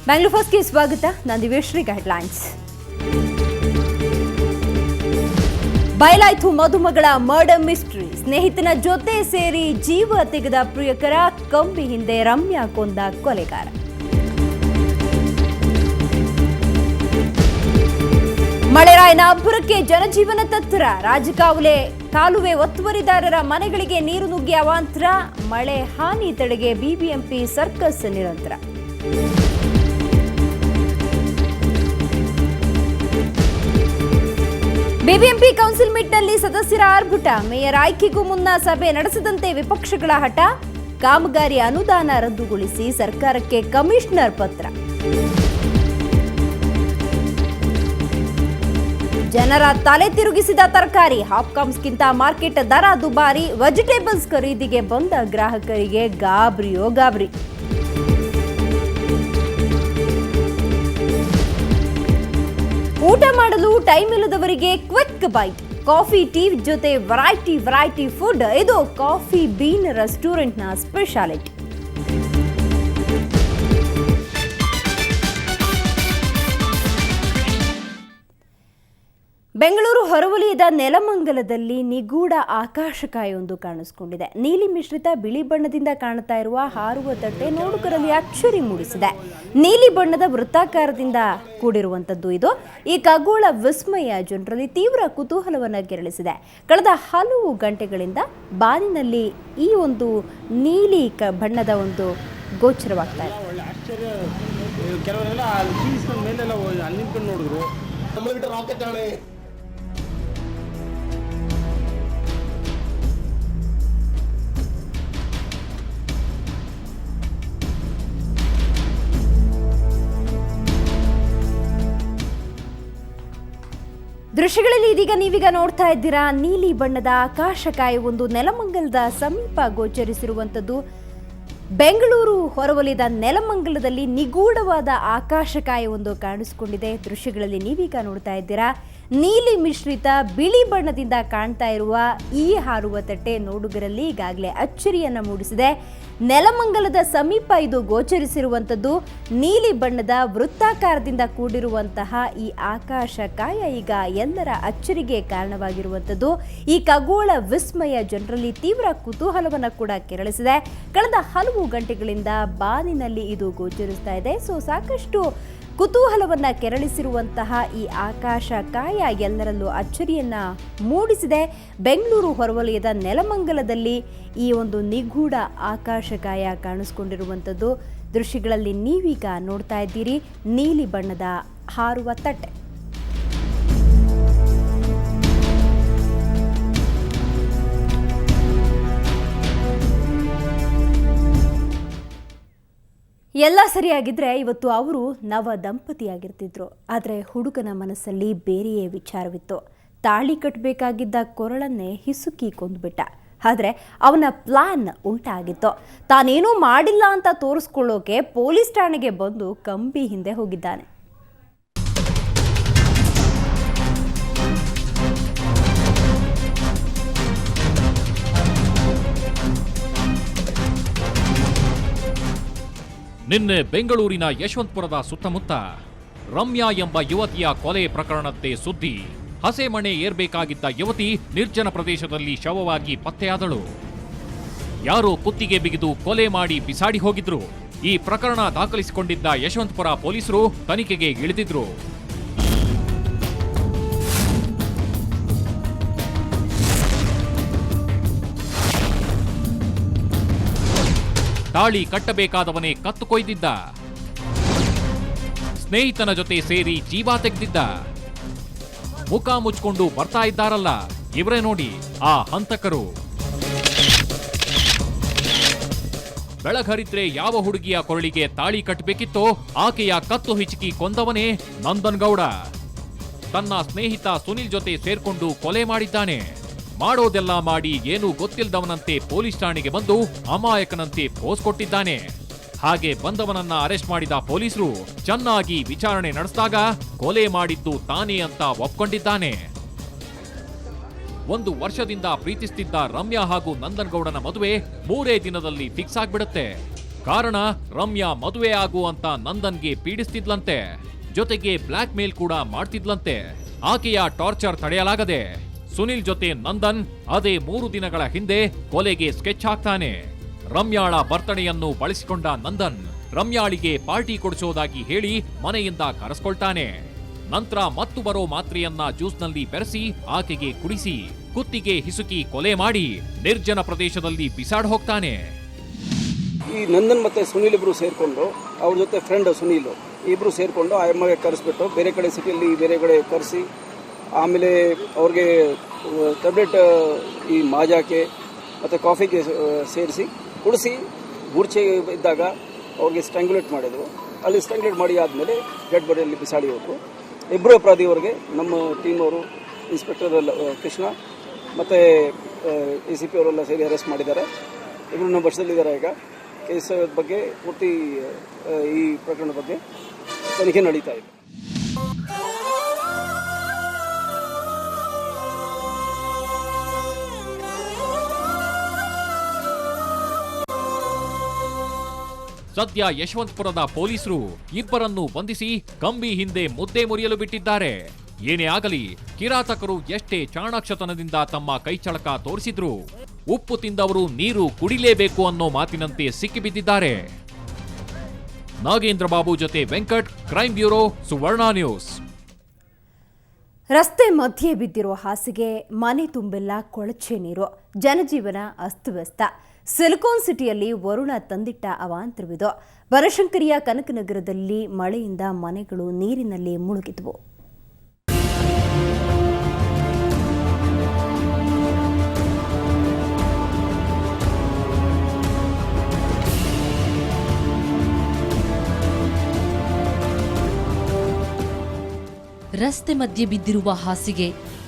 ಬ್ಯಾಂಗ್ಳೂರ್ ಫಸ್ಟ್ಗೆ ಸ್ವಾಗತ. ನಾನು ದಿವ್ಯಶ್ರೀ. ಹೆಡ್ಲೈನ್ಸ್. ಬಯಲಾಯ್ತು ಮದುಮಗಳ ಮರ್ಡರ್ ಮಿಸ್ಟ್ರಿ. ಸ್ನೇಹಿತನ ಜೊತೆ ಸೇರಿ ಜೀವ ತೆಗೆದ ಪ್ರಿಯಕರ, ಕಂಬಿ ಹಿಂದೆ ರಮ್ಯಾ ಕೊಂದ ಕೊಲೆಗಾರ. ಮಳೆರಾಯನ ಅಬ್ಬರಕ್ಕೆ ಜನಜೀವನ ತತ್ತರ. ಕಾಲುವೆ ಒತ್ತುವರಿದಾರರ ಮನೆಗಳಿಗೆ ನೀರು ನುಗ್ಗಿ ಅವಾಂತರ. ಮಳೆ ಹಾನಿ ತಡೆಗೆ ಬಿಬಿಎಂಪಿ ಸರ್ಕಸ್ ನಿರಂತರ. ಬಿಬಿಎಂಪಿ ಕೌನ್ಸಿಲ್ ಮೀಟ್ನಲ್ಲಿ ಸದಸ್ಯರ ಆರ್ಭಟ. ಮೇಯರ್ ಆಯ್ಕೆಗೂ ಮುನ್ನ ಸಭೆ ನಡೆಸದಂತೆ ವಿಪಕ್ಷಗಳ ಹಠ. ಕಾಮಗಾರಿ ಅನುದಾನ ರದ್ದುಗೊಳಿಸಿ ಸರ್ಕಾರಕ್ಕೆ ಕಮಿಷನರ್ ಪತ್ರ. ಜನರ ತಲೆ ತಿರುಗಿಸಿದ ತರಕಾರಿ. ಹಾಪ್ಕಾಮ್ಸ್ಗಿಂತ ಮಾರ್ಕೆಟ್ ದರ ದುಬಾರಿ. ವೆಜಿಟೇಬಲ್ಸ್ ಖರೀದಿಗೆ ಬಂದ ಗ್ರಾಹಕರಿಗೆ ಗಾಬರಿ. ಊಟ ಮಾಡಲು ಟೈಮ್ ಇಲ್ಲದವರಿಗೆ ಕ್ವಿಕ್ ಬೈಟ್. ಕಾಫಿ, ಟೀ ಜೊತೆ ವೆರೈಟಿ ಫುಡ್. ಇದು ಕಾಫಿ ಬೀನ್ ರೆಸ್ಟೋರೆಂಟ್ನ ಸ್ಪೆಷಾಲಿಟಿ. ಬೆಂಗಳೂರು ಹೊರವಲಯದ ನೆಲಮಂಗಲದಲ್ಲಿ ನಿಗೂಢ ಆಕಾಶಕಾಯವೊಂದು ಕಾಣಿಸಿಕೊಂಡಿದೆ. ನೀಲಿ ಮಿಶ್ರಿತ ಬಿಳಿ ಬಣ್ಣದಿಂದ ಕಾಣುತ್ತಾ ಇರುವ ಹಾರುವ ತಟ್ಟೆ ನೋಡುಗರಲ್ಲಿ ಅಚ್ಚರಿ ಮೂಡಿಸಿದೆ. ನೀಲಿ ಬಣ್ಣದ ವೃತ್ತಾಕಾರದಿಂದ ಕೂಡಿರುವಂಥದ್ದು ಇದು. ಈ ಖಗೋಳ ವಿಸ್ಮಯ ಜನರಲ್ಲಿ ತೀವ್ರ ಕುತೂಹಲವನ್ನು ಕೆರಳಿಸಿದೆ. ಕಳೆದ ಹಲವು ಗಂಟೆಗಳಿಂದ ಬಾನಿನಲ್ಲಿ ಈ ಒಂದು ನೀಲಿ ಬಣ್ಣದ ಒಂದು ಗೋಚರವಾಗ್ತಾ ಇದೆ. ದೃಶ್ಯಗಳಲ್ಲಿ ಇದೀಗ ನೀವೀಗ ನೋಡ್ತಾ ಇದ್ದೀರಾ ನೀಲಿ ಬಣ್ಣದ ಆಕಾಶಕಾಯವೊಂದು ನೆಲಮಂಗಲದ ಸಮೀಪ ಗೋಚರಿಸಿರುವಂಥದ್ದು. ಬೆಂಗಳೂರು ಹೊರವಲಯದ ನೆಲಮಂಗಲದಲ್ಲಿ ನಿಗೂಢವಾದ ಆಕಾಶಕಾಯವೊಂದು ಕಾಣಿಸಿಕೊಂಡಿದೆ. ದೃಶ್ಯಗಳಲ್ಲಿ ನೀವೀಗ ನೋಡ್ತಾ ಇದ್ದೀರಾ ನೀಲಿ ಮಿಶ್ರಿತ ಬಿಳಿ ಬಣ್ಣದಿಂದ ಕಾಣ್ತಾ ಇರುವ ಈ ಹಾರುವ ತಟ್ಟೆ ನೋಡುಗರಲ್ಲಿ ಈಗಾಗಲೇ ಅಚ್ಚರಿಯನ್ನು ಮೂಡಿಸಿದೆ. ನೆಲಮಂಗಲದ ಸಮೀಪ ಇದು ಗೋಚರಿಸಿರುವಂಥದ್ದು. ನೀಲಿ ಬಣ್ಣದ ವೃತ್ತಾಕಾರದಿಂದ ಕೂಡಿರುವಂತಹ ಈ ಆಕಾಶಕಾಯ ಈಗ ಎಲ್ಲರ ಅಚ್ಚರಿಗೆ ಕಾರಣವಾಗಿರುವಂಥದ್ದು. ಈ ಖಗೋಳ ವಿಸ್ಮಯ ಜನರಲ್ಲಿ ತೀವ್ರ ಕುತೂಹಲವನ್ನು ಕೂಡ ಕೆರಳಿಸಿದೆ. ಕಳೆದ ಹಲವು ಗಂಟೆಗಳಿಂದ ಬಾನಿನಲ್ಲಿ ಇದು ಗೋಚರಿಸ್ತಾ ಇದೆ. ಸಾಕಷ್ಟು ಕುತೂಹಲವನ್ನು ಕೆರಳಿಸಿರುವಂತಹ ಈ ಆಕಾಶಕಾಯ ಎಲ್ಲರಲ್ಲೂ ಅಚ್ಚರಿಯನ್ನ ಮೂಡಿಸಿದೆ. ಬೆಂಗಳೂರು ಹೊರವಲಯದ ನೆಲಮಂಗಲದಲ್ಲಿ ಈ ಒಂದು ನಿಗೂಢ ಆಕಾಶಕಾಯ ಕಾಣಿಸ್ಕೊಂಡಿರುವಂಥದ್ದು. ದೃಶ್ಯಗಳಲ್ಲಿ ನೀವೀಗ ನೋಡ್ತಾ ಇದ್ದೀರಿ ನೀಲಿ ಬಣ್ಣದ ಹಾರುವ ತಟ್ಟೆ. ಎಲ್ಲ ಸರಿಯಾಗಿದ್ರೆ ಇವತ್ತು ಅವರು ನವ ದಂಪತಿಯಾಗಿರ್ತಿದ್ರು. ಆದರೆ ಹುಡುಗನ ಮನಸ್ಸಲ್ಲಿ ಬೇರೆಯೇ ವಿಚಾರವಿತ್ತು. ತಾಳಿ ಕಟ್ಟಬೇಕಾಗಿದ್ದ ಕೊರಳನ್ನೇ ಹಿಸುಕಿ ಕೊಂದುಬಿಟ್ಟ. ಆದರೆ ಅವನ ಪ್ಲಾನ್ ಉಲ್ಟಾ ಆಗಿತ್ತು. ತಾನೇನೂ ಮಾಡಿಲ್ಲ ಅಂತ ತೋರಿಸ್ಕೊಳ್ಳೋಕೆ ಪೊಲೀಸ್ ಠಾಣೆಗೆ ಬಂದು ಕಂಬಿ ಹಿಂದೆ ಹೋಗಿದ್ದಾನೆ. ನಿನ್ನೆ ಬೆಂಗಳೂರಿನ ಯಶವಂತಪುರದ ಸುತ್ತಮುತ್ತ ರಮ್ಯಾ ಎಂಬ ಯುವತಿಯ ಕೊಲೆ ಪ್ರಕರಣದ್ದೇ ಸುದ್ದಿ. ಹಸೆಮಣೆ ಏರ್ಬೇಕಾಗಿದ್ದ ಯುವತಿ ನಿರ್ಜನ ಪ್ರದೇಶದಲ್ಲಿ ಶವವಾಗಿ ಪತ್ತೆಯಾದಳು. ಯಾರೋ ಕುತ್ತಿಗೆ ಬಿಗಿದು ಕೊಲೆ ಮಾಡಿ ಬಿಸಾಡಿ ಹೋಗಿದ್ರು. ಈ ಪ್ರಕರಣ ದಾಖಲಿಸಿಕೊಂಡಿದ್ದ ಯಶವಂತಪುರ ಪೊಲೀಸರು ತನಿಖೆಗೆ ಇಳಿದಿದ್ರು. ತಾಳಿ ಕಟ್ಟಬೇಕಾದವನೇ ಕತ್ತು ಕೊಯ್ದಿದ್ದ. ಸ್ನೇಹಿತನ ಜೊತೆ ಸೇರಿ ಜೀವ ತೆಗೆದಿದ್ದ. ಮುಖ ಮುಚ್ಕೊಂಡು ಬರ್ತಾ ಇದ್ದಾರಲ್ಲ ಇವರೇ ನೋಡಿ ಆ ಹಂತಕರು. ಬೆಳಗರಿದ್ರೆ ಯಾವ ಹುಡುಗಿಯ ಕೊರಳಿಗೆ ತಾಳಿ ಕಟ್ಟಬೇಕಿತ್ತೋ ಆಕೆಯ ಕತ್ತು ಹಿಚಕಿ ಕೊಂದವನೇ ನಂದನ್ ಗೌಡ. ತನ್ನ ಸ್ನೇಹಿತ ಸುನಿಲ್ ಜೊತೆ ಸೇರ್ಕೊಂಡು ಕೊಲೆ ಮಾಡಿದ್ದಾನೆ. ಮಾಡೋದೆಲ್ಲ ಮಾಡಿ ಏನೂ ಗೊತ್ತಿಲ್ಲದವನಂತೆ ಪೊಲೀಸ್ ಠಾಣೆಗೆ ಬಂದು ಅಮಾಯಕನಂತೆ ಪೋಸ್ ಕೊಟ್ಟಿದ್ದಾನೆ. ಹಾಗೆ ಬಂದವನನ್ನ ಅರೆಸ್ಟ್ ಮಾಡಿದ ಪೊಲೀಸರು ಚೆನ್ನಾಗಿ ವಿಚಾರಣೆ ನಡೆಸಿದಾಗ ಕೊಲೆ ಮಾಡಿದ್ದು ತಾನೇ ಅಂತ ಒಪ್ಕೊಂಡಿದ್ದಾನೆ. 1 ವರ್ಷದಿಂದ ಪ್ರೀತಿಸ್ತಿದ್ದ ರಮ್ಯಾ ಹಾಗೂ ನಂದನ್ ಗೌಡನ ಮದುವೆ 3 ದಿನದಲ್ಲಿ ಫಿಕ್ಸ್ ಆಗ್ಬಿಡುತ್ತೆ. ಕಾರಣ ರಮ್ಯಾ ಮದುವೆ ಆಗು ಅಂತ ನಂದನ್ಗೆ ಪೀಡಿಸ್ತಿದ್ಲಂತೆ. ಜೊತೆಗೆ ಬ್ಲಾಕ್ ಮೇಲ್ ಕೂಡ ಮಾಡ್ತಿದ್ಲಂತೆ. ಆಕೆಯ ಟಾರ್ಚರ್ ತಡೆಯಲಾಗದೆ ಸುನಿಲ್ ಜೊತೆ ನಂದನ್ ಅದೇ 3 ದಿನಗಳ ಹಿಂದೆ ಕೊಲೆಗೆ ಸ್ಕೆಚ್ ಹಾಕ್ತಾನೆ. ರಮ್ಯಾಳ ಬರ್ತಡೆಯನ್ನು ಬಳಸಿಕೊಂಡ ನಂದನ್ ರಮ್ಯಾಳಿಗೆ ಪಾರ್ಟಿ ಕೊಡಿಸೋದಾಗಿ ಹೇಳಿ ಮನೆಯಿಂದ ಕರೆಸ್ಕೊಳ್ತಾನೆ. ನಂತರ ಮತ್ತು ಬರೋ ಮಾತ್ರೆಯನ್ನ ಜ್ಯೂಸ್ನಲ್ಲಿ ಬೆರೆಸಿ ಆಕೆಗೆ ಕುಡಿಸಿ ಕುತ್ತಿಗೆ ಹಿಸುಕಿ ಕೊಲೆ ಮಾಡಿ ನಿರ್ಜನ ಪ್ರದೇಶದಲ್ಲಿ ಬಿಸಾಡ್ ಹೋಗ್ತಾನೆ. ಈ ನಂದನ್ ಮತ್ತು ಸುನೀಲ್ ಇಬ್ಬರು ಸೇರಿಕೊಂಡು ಅವ್ರ ಜೊತೆ ಫ್ರೆಂಡ್ ಸುನೀಲ್ ಇಬ್ಬರು ಸೇರಿಕೊಂಡು ಆ ಅಮ್ಮಗೆ ಕರೆಸ್ಬಿಟ್ಟು ಬೇರೆ ಕಡೆ ಸಿಟಿಯಲ್ಲಿ ಬೇರೆ ಕಡೆ ಕರೆಸಿ ಆಮೇಲೆ ಅವ್ರಿಗೆ ಟ್ಯಾಬ್ಲೆಟ್ ಈ ಮಾಜಾಕೆ ಮತ್ತು ಕಾಫಿಗೆ ಸೇರಿಸಿ ಕುಡಿಸಿ ಮೂರ್ಛೆ ಇದ್ದಾಗ ಅವ್ರಿಗೆ ಸ್ಟ್ರ್ಯಾಂಗ್ಯುಲೇಟ್ ಮಾಡಿದರು. ಅಲ್ಲಿ ಸ್ಟ್ರ್ಯಾಂಗ್ಯುಲೇಟ್ ಮಾಡಿ ಆದಮೇಲೆ ಡೆಡ್ ಬಾಡಿಯಲ್ಲಿ ಬಿಸಾಡಿ ಹೋದರು. ಇಬ್ಬರು ಅಪರಾಧಿಯವರಿಗೆ ನಮ್ಮ ಟೀಮ್ ಅವರು ಇನ್ಸ್ಪೆಕ್ಟರ್ ಕೃಷ್ಣ ಮತ್ತು ACP ಅವರೆಲ್ಲ ಸೇರಿ ಅರೆಸ್ಟ್ ಮಾಡಿದ್ದಾರೆ. ಇಬ್ಬರು ನಮ್ಮ ಬಸ್ಸಲ್ಲಿದ್ದಾರೆ. ಈಗ ಕೇಸ್ ಬಗ್ಗೆ ಪೂರ್ತಿ ಈ ಪ್ರಕರಣದ ಬಗ್ಗೆ ತನಿಖೆ ನಡೀತಾ ಇದೆ. ಸದ್ಯ ಯಶವಂತಪುರದ ಪೊಲೀಸರು ಇಬ್ಬರನ್ನು ಬಂಧಿಸಿ ಕಂಬಿ ಹಿಂದೆ ಮುದ್ದೆ ಮುರಿಯಲು ಬಿಟ್ಟಿದ್ದಾರೆ. ಏನೇ ಆಗಲಿ ಕಿರಾತಕರು ಎಷ್ಟೇ ಚಾಣಾಕ್ಷತನದಿಂದ ತಮ್ಮ ಕೈಚಳಕ ತೋರಿಸಿದ್ರು ಉಪ್ಪು ತಿಂದವರು ನೀರು ಕುಡಿಲೇಬೇಕು ಅನ್ನೋ ಮಾತಿನಂತೆ ಸಿಕ್ಕಿಬಿದ್ದಿದ್ದಾರೆ. ನಾಗೇಂದ್ರ ಬಾಬು ಜೊತೆ ವೆಂಕಟ್, ಕ್ರೈಮ್ ಬ್ಯೂರೋ, ಸುವರ್ಣ ನ್ಯೂಸ್. ರಸ್ತೆ ಮಧ್ಯೆ ಬಿದ್ದಿರೋ ಹಾಸಿಗೆ, ಮನೆ ತುಂಬೆಲ್ಲ ಕೊಳಚೆ ನೀರು, ಜನಜೀವನ ಅಸ್ತವ್ಯಸ್ತ. ಸಿಲಿಕಾನ್ ಸಿಟಿಯಲ್ಲಿ ವರುಣ ತಂದಿಟ್ಟ ಅವಾಂತರವಿದು. ಬನಶಂಕರಿಯ ಕನಕನಗರದಲ್ಲಿ ಮಳೆಯಿಂದ ಮನೆಗಳು ನೀರಿನಲ್ಲಿ ಮುಳುಗಿದ್ವು. ರಸ್ತೆ ಮಧ್ಯೆ ಬಿದ್ದಿರುವ ಹಾಸಿಗೆ,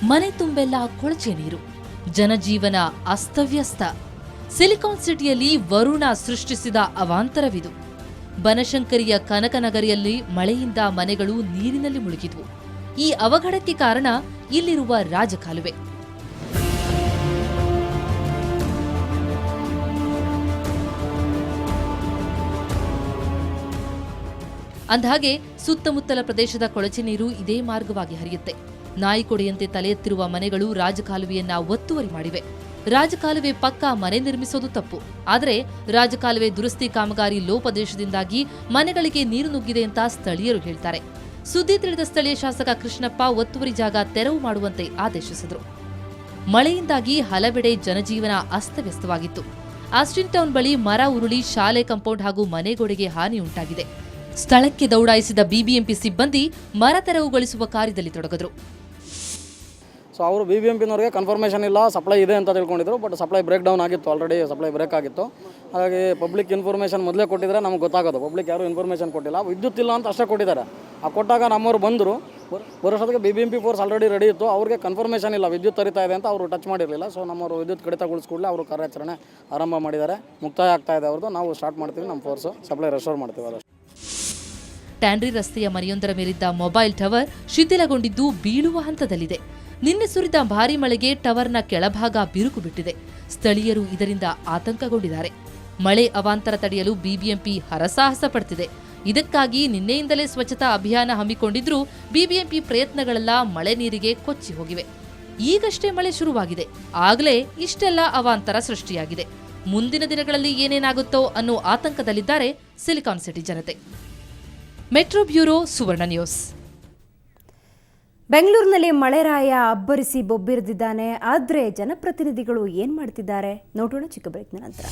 ಮನೆ ತುಂಬೆಲ್ಲ ಕೊಳಚೆ ನೀರು, ಜನಜೀವನ ಅಸ್ತವ್ಯಸ್ತ. ಸಿಲಿಕಾನ್ ಸಿಟಿಯಲ್ಲಿ ವರುಣ ಸೃಷ್ಟಿಸಿದ ಅವಾಂತರವಿದು. ಬನಶಂಕರಿಯ ಕನಕನಗರಿಯಲ್ಲಿ ಮಳೆಯಿಂದ ಮನೆಗಳು ನೀರಿನಲ್ಲಿ ಮುಳುಗಿದ್ವು. ಈ ಅವಘಡಕ್ಕೆ ಕಾರಣ ಇಲ್ಲಿರುವ ರಾಜಕಾಲುವೆ. ಅಂದಹಾಗೆ ಸುತ್ತಮುತ್ತಲ ಪ್ರದೇಶದ ಕೊಳಚೆ ನೀರು ಇದೇ ಮಾರ್ಗವಾಗಿ ಹರಿಯುತ್ತೆ. ನಾಯಿಕೊಡೆಯಂತೆ ತಲೆ ಎತ್ತಿರುವ ಮನೆಗಳು ರಾಜಕಾಲುವೆಯನ್ನ ಒತ್ತುವರಿ ಮಾಡಿವೆ. ರಾಜಕಾಲುವೆ ಪಕ್ಕ ಮನೆ ನಿರ್ಮಿಸೋದು ತಪ್ಪು, ಆದರೆ ರಾಜಕಾಲುವೆ ದುರಸ್ತಿ ಕಾಮಗಾರಿ ಲೋಪದೇಶದಿಂದಾಗಿ ಮನೆಗಳಿಗೆ ನೀರು ನುಗ್ಗಿದೆ ಅಂತ ಸ್ಥಳೀಯರು ಹೇಳ್ತಾರೆ. ಸುದ್ದಿ ತಿಳಿದ ಸ್ಥಳೀಯ ಶಾಸಕ ಕೃಷ್ಣಪ್ಪ ಒತ್ತುವರಿ ಜಾಗ ತೆರವು ಮಾಡುವಂತೆ ಆದೇಶಿಸಿದರು. ಮಳೆಯಿಂದಾಗಿ ಹಲವೆಡೆ ಜನಜೀವನ ಅಸ್ತವ್ಯಸ್ತವಾಗಿತ್ತು. ಆಸ್ಟಿನ್ ಟೌನ್ ಬಳಿ ಮರ ಉರುಳಿ ಶಾಲೆ ಕಾಂಪೌಂಡ್ ಹಾಗೂ ಮನೆಗೋಡೆಗೆ ಹಾನಿ ಉಂಟಾಗಿದೆ. ಸ್ಥಳಕ್ಕೆ ದೌಡಾಯಿಸಿದ ಬಿಬಿಎಂಪಿ ಸಿಬ್ಬಂದಿ ಮರ ತೆರವುಗೊಳಿಸುವ ಕಾರ್ಯದಲ್ಲಿ ತೊಡಗಿದ್ರು. ಸೊ ಅವರು BBMPನವ್ರಿಗೆ ಕನ್ಫರ್ಮೇಷನ್ ಇಲ್ಲ, ಸಪ್ಲೈ ಇದೆ ಅಂತ ತಿಳ್ಕೊಂಡಿದ್ರು. ಬಟ್ ಸಪ್ಲೈ ಬ್ರೇಕ್ ಡೌನ್ ಆಗಿತ್ತು, ಆಲ್ರೆಡಿ ಸಪ್ಲೈ ಬ್ರೇಕ್ ಆಗಿತ್ತು. ಹಾಗಾಗಿ ಪಬ್ಲಿಕ್ ಇನ್ಫಾರ್ಮೇಷನ್ ಮೊದಲೇ ಕೊಟ್ಟಿದ್ರೆ ನಮ್ಗೆ ಗೊತ್ತಾಗೋದು. ಪಬ್ಲಿಕ್ ಯಾರೂ ಇನ್ಫಾರ್ಮೇಷನ್ ಕೊಟ್ಟಿಲ್ಲ, ವಿದ್ಯುತ್ ಇಲ್ಲ ಅಂತ ಅಷ್ಟೇ ಕೊಟ್ಟಿದ್ದಾರೆ. ಆ ಕೊಟ್ಟಾಗ ನಮ್ಮವ್ರು ಬಂದರು. ಬರೋಷ್ಟೊತ್ತಿಗೆ BBMP ಫೋರ್ಸ್ ಆಲ್ರೆಡಿ ರೆಡಿ ಇತ್ತು. ಅವ್ರಿಗೆ ಕನ್ಫರ್ಮೇಷನ್ ಇಲ್ಲ, ವಿದ್ಯುತ್ ತರಿತಾ ಇದೆ ಅಂತ ಅವರು ಟಚ್ ಮಾಡಿರಲಿಲ್ಲ. ಸೊ ನಮ್ಮವರು ವಿದ್ಯುತ್ ಕಡಿತಗೊಳಿಸ್ಕೊಳ್ಳಿ ಅವರು ಕಾರ್ಯಾಚರಣೆ ಆರಂಭ ಮಾಡಿದ್ದಾರೆ. ಮುಕ್ತಾಯ ಆಗ್ತಾ ಇದೆ ಅವ್ರದ್ದು. ನಾವು ಸ್ಟಾರ್ಟ್ ಮಾಡ್ತೀವಿ, ನಮ್ಮ ಫೋರ್ಸು ಸಪ್ಲೈ ರೆಸ್ಟೋರ್ ಮಾಡ್ತೀವಿ. ಅದಷ್ಟು ಟ್ಯಾಂಡ್ರಿ ರಸ್ತೆಯ ಮನೆಯೊಂದರ ಮೇಲಿದ್ದ ಮೊಬೈಲ್ ಟವರ್ ಶಿಥಿಲಗೊಂಡಿದ್ದು ಬೀಳುವ ಹಂತದಲ್ಲಿದೆ. ನಿನ್ನೆ ಸುರಿದ ಭಾರೀ ಮಳೆಗೆ ಟವರ್ನ ಕೆಳಭಾಗ ಬಿರುಕು ಬಿಟ್ಟಿದೆ. ಸ್ಥಳೀಯರು ಇದರಿಂದ ಆತಂಕಗೊಂಡಿದ್ದಾರೆ. ಮಳೆ ಅವಾಂತರ ತಡೆಯಲು ಬಿಬಿಎಂಪಿ ಹರಸಾಹಸ ಪಡ್ತಿದೆ. ಇದಕ್ಕಾಗಿ ನಿನ್ನೆಯಿಂದಲೇ ಸ್ವಚ್ಛತಾ ಅಭಿಯಾನ ಹಮ್ಮಿಕೊಂಡಿದ್ರೂ ಬಿಬಿಎಂಪಿ ಪ್ರಯತ್ನಗಳೆಲ್ಲ ಮಳೆ ನೀರಿಗೆ ಕೊಚ್ಚಿ ಹೋಗಿವೆ. ಈಗಷ್ಟೇ ಮಳೆ ಶುರುವಾಗಿದೆ, ಆಗಲೇ ಇಷ್ಟೆಲ್ಲ ಅವಾಂತರ ಸೃಷ್ಟಿಯಾಗಿದೆ. ಮುಂದಿನ ದಿನಗಳಲ್ಲಿ ಏನೇನಾಗುತ್ತೋ ಅನ್ನೋ ಆತಂಕದಲ್ಲಿದ್ದಾರೆ ಸಿಲಿಕಾನ್ ಸಿಟಿ ಜನತೆ. ಮೆಟ್ರೋ ಬ್ಯೂರೋ, ಸುವರ್ಣ ನ್ಯೂಸ್. ಬೆಂಗಳೂರಿನಲ್ಲಿ ಮಳೆರಾಯ ಅಬ್ಬರಿಸಿ ಬೊಬ್ಬಿರಿದಿದ್ದಾನೆ. ಆದರೆ ಜನಪ್ರತಿನಿಧಿಗಳು ಏನ್ ಮಾಡ್ತಿದ್ದಾರೆ ನೋಡೋಣ ಚಿಕ್ಕ ಬ್ರೇಕ್ನ ನಂತರ.